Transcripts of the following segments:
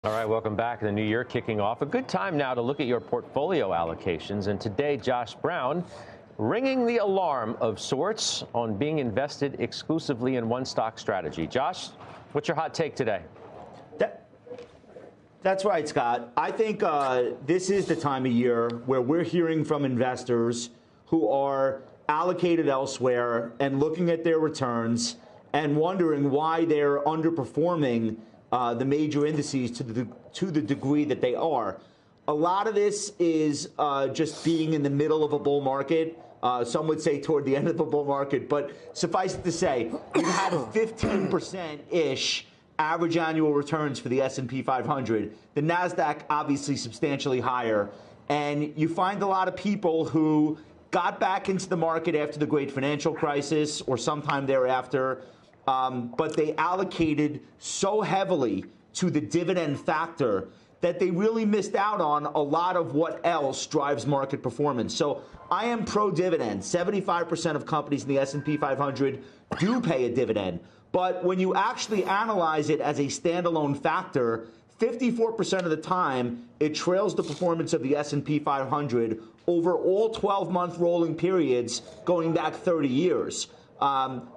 All right, welcome back. The new year kicking off. A good time now to look at your portfolio allocations. And today, Josh Brown ringing the alarm of sorts on being invested exclusively in one stock strategy. Josh, what's your hot take today? That's right, Scott. I think this is the time of year where we're hearing from investors who are allocated elsewhere and looking at their returns and wondering why they're underperforming the major indices to the degree that they are. A lot of this is just being in the middle of a bull market. Some would say toward the end of the bull market, but suffice it to say, we've had 15%-ish average annual returns for the S&P 500. The NASDAQ obviously substantially higher. And you find a lot of people who got back into the market after the great financial crisis or sometime thereafter, but they allocated so heavily to the dividend factor that they really missed out on a lot of what else drives market performance. So I am pro-dividend. 75% of companies in the S&P 500 do pay a dividend. But when you actually analyze it as a standalone factor, 54% of the time, it trails the performance of the S&P 500 over all 12-month rolling periods going back 30 years.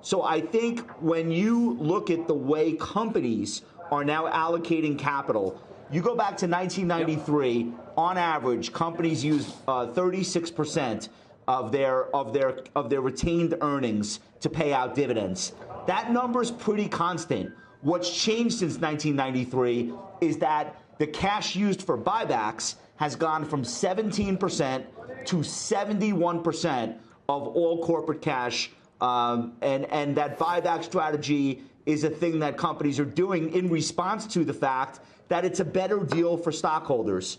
So I think when you look at the way companies are now allocating capital, you go back to 1993, on average, companies use 36% of their retained earnings to pay out dividends. That number's pretty constant. What's changed since 1993 is that the cash used for buybacks has gone from 17% to 71% of all corporate cash. And that buyback strategy is a thing that companies are doing in response to the fact that it's a better deal for stockholders.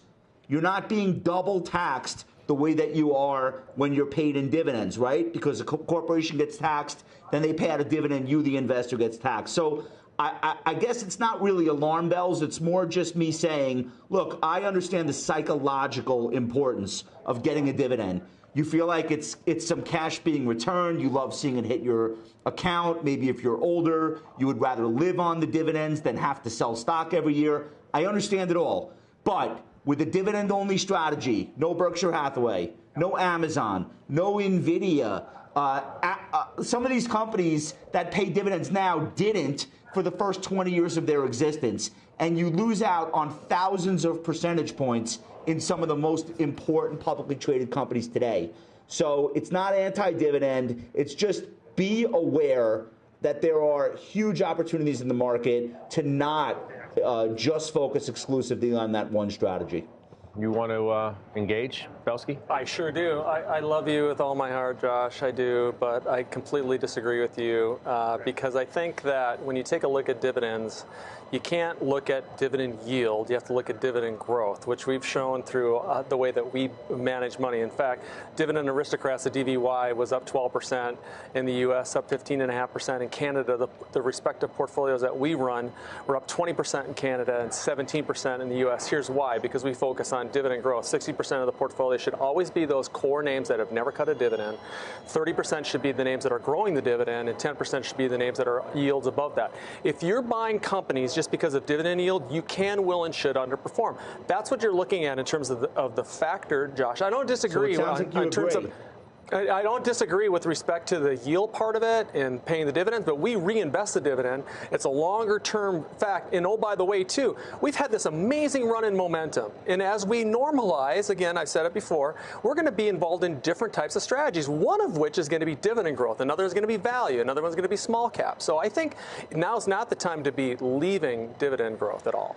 You're not being double taxed the way that you are when you're paid in dividends, right? Because the corporation gets taxed, then they pay out a dividend, you, the investor, gets taxed. So I guess it's not really alarm bells. It's more just me saying, look, I understand the psychological importance of getting a dividend. You feel like it's some cash being returned. You love seeing it hit your account. Maybe if you're older, you would rather live on the dividends than have to sell stock every year. I understand it all. But with a dividend-only strategy, no Berkshire Hathaway, no Amazon, no NVIDIA, some of these companies that pay dividends now didn't for the first 20 years of their existence. And you lose out on thousands of percentage points in some of the most important publicly traded companies today. So it's not anti-dividend. It's just be aware that there are huge opportunities in the market to not just focus exclusively on that one strategy. You want to engage, Belsky? I sure do. I love you with all my heart, Josh. I do, but I completely disagree with you because I think that when you take a look at dividends, you can't look at dividend yield. You have to look at dividend growth, which we've shown through the way that we manage money. In fact, Dividend Aristocrats, the DVY, was up 12% in the U.S., up 15.5% in Canada. The respective portfolios that we run were up 20% in Canada and 17% in the U.S. Here's why: because we focus on dividend growth. 60% of the portfolio should always be those core names that have never cut a dividend. 30% should be the names that are growing the dividend, and 10% should be the names that are yields above that. If you're buying companies just because of dividend yield, you can, will, and should underperform. That's what you're looking at in terms of the factor, Josh. I don't disagree in terms of. I don't disagree with respect to the yield part of it and paying the dividends, but we reinvest the dividend. It's a longer-term fact. And oh, by the way, too, we've had this amazing run in momentum. And as we normalize, again, I've said it before, we're going to be involved in different types of strategies, one of which is going to be dividend growth. Another is going to be value. Another one's going to be small cap. So I think now's not the time to be leaving dividend growth at all.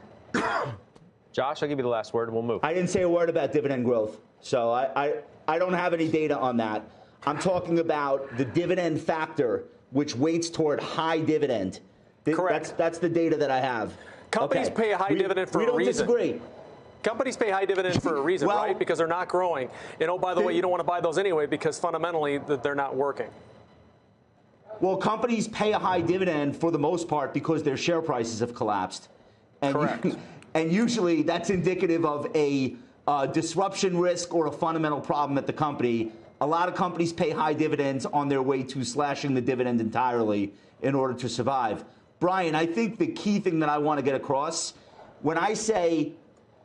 Josh, I'll give you the last word and we'll move. I didn't say a word about dividend growth. So I don't have any data on that. I'm talking about the dividend factor, which weights toward high dividend. Correct. That's the data that I have. Companies pay a high dividend for a reason. We don't disagree. Companies pay high dividends for a reason, well, right? Because they're not growing. And oh, by the way, you don't want to buy those anyway because fundamentally they're not working. Well, companies pay a high dividend for the most part because their share prices have collapsed. And correct. And usually that's indicative of a disruption risk or a fundamental problem at the company. A lot of companies pay high dividends on their way to slashing the dividend entirely in order to survive. Brian, I think the key thing that I want to get across when I say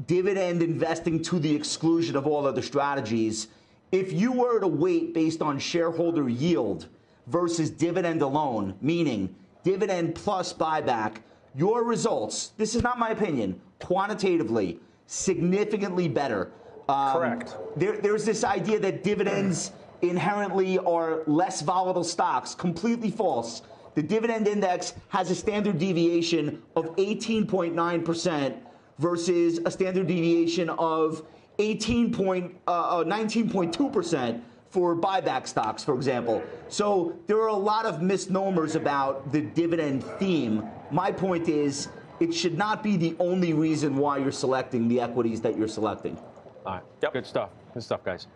dividend investing to the exclusion of all other strategies, if you were to weight based on shareholder yield versus dividend alone, meaning dividend plus buyback, your results, this is not my opinion, quantitatively, significantly better. Correct. There's this idea that dividends inherently are less volatile stocks. Completely false. The dividend index has a standard deviation of 18.9% versus a standard deviation of 19.2% for buyback stocks, for example. So there are a lot of misnomers about the dividend theme. My point is, it should not be the only reason why you're selecting the equities that you're selecting. All right. Yep. Good stuff. Good stuff, guys.